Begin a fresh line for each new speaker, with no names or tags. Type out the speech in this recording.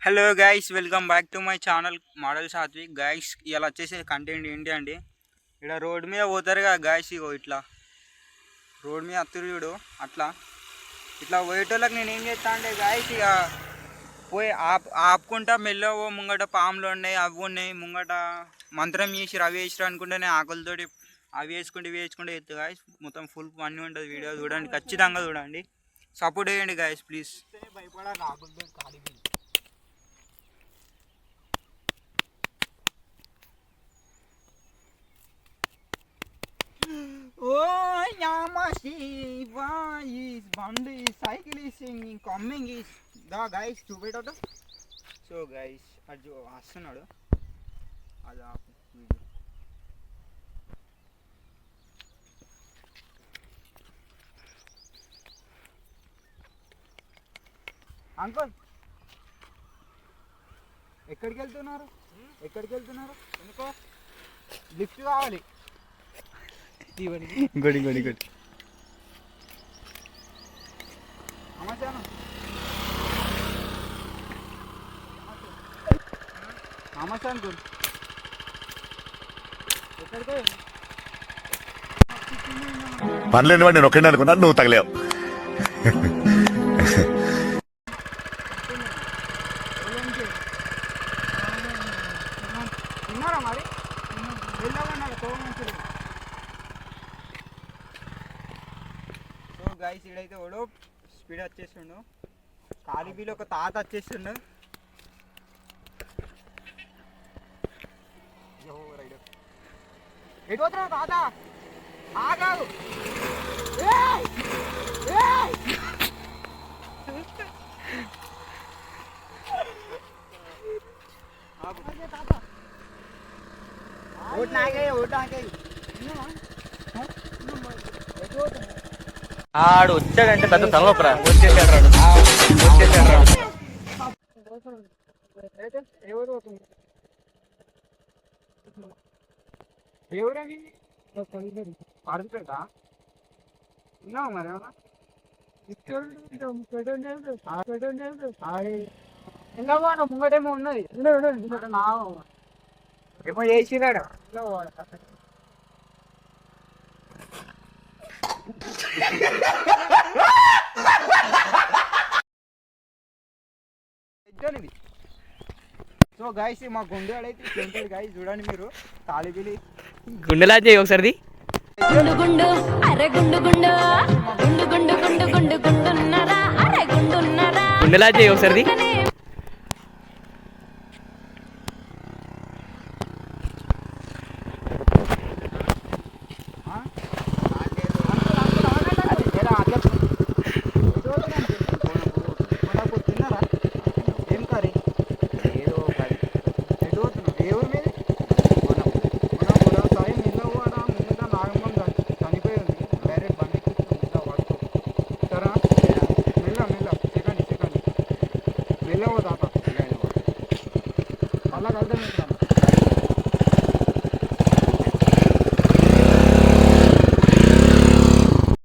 Hello guys, welcome back to my channel model Satvik. Guys ఇలా వచ్చేసి content ఏంటి అండి, ఇక్కడ రోడ్డు మీద పోతారు కదా గైస్, ఇగో ఇట్లా రోడ్డు మీద అత్తురు చూడు, అట్లా ఇట్లా పోయేటోళ్ళకి నేను ఏం చేస్తా అంటే గైస్, ఇక పోయి ఆపుకుంటా మెల్లగా ముంగట పాములు ఉన్నాయి, అవి ఉన్నాయి ముంగట, మంత్రం చేసి అవి వేసిరు అనుకుంటే నేను ఆకులతోటి అవి వేసుకుంటే ఇవి వేసుకుంటే ఎత్తు గాయస్. మొత్తం ఫుల్ అన్నీ ఉంటుంది, వీడియో చూడండి, ఖచ్చితంగా చూడండి, సపోర్ట్ చేయండి గాయస్ ప్లీజ్. భయపడాలి ఆకులతో ఖాళీ. Oh, Yamashita is Bundy cycle is coming is the guys to wait out. So guys, అది వస్తున్నాడు, అది వీడియో. అంకుల్ ఎక్కడికి వెళ్తున్నారు? ఎందుకో లిఫ్ట్ కావాలి. ఇంకోటి
పనిలేని వాడు నేను ఒక్కడే అనుకున్నాను, నువ్వు తగలేవు.
మరి సో గైస్, ఇడైతే ఓడో స్పీడ్ వచ్చేస్తుండు, కాలిబీలో ఒక తాత వచ్చేస్తుండు. ఎటు పోతున్నావు తాత? ఆగాదు.
ఆడు వచ్చాడంటే పెద్ద తలనొప్పరా. వచ్చేసాడు.
ఎవరవి పడుతుందా? ఉన్నావు మరి ఇంకా ముంగటేమో ఉన్నది, ఏమో చేసిరాడు. సో గైస్, మా గుండె గైస్ చూడండి మీరు, తాలిబిలి
గుండెలా చేయి ఒకసారి.
గుండు గుండు అరే గుండు గుండు గుండు గుండు గుండు గుండు గుండున్నరా అరే గుండున్నరా
గుండెలా చేయి ఒకసారి.
అలా కలుద్దాం.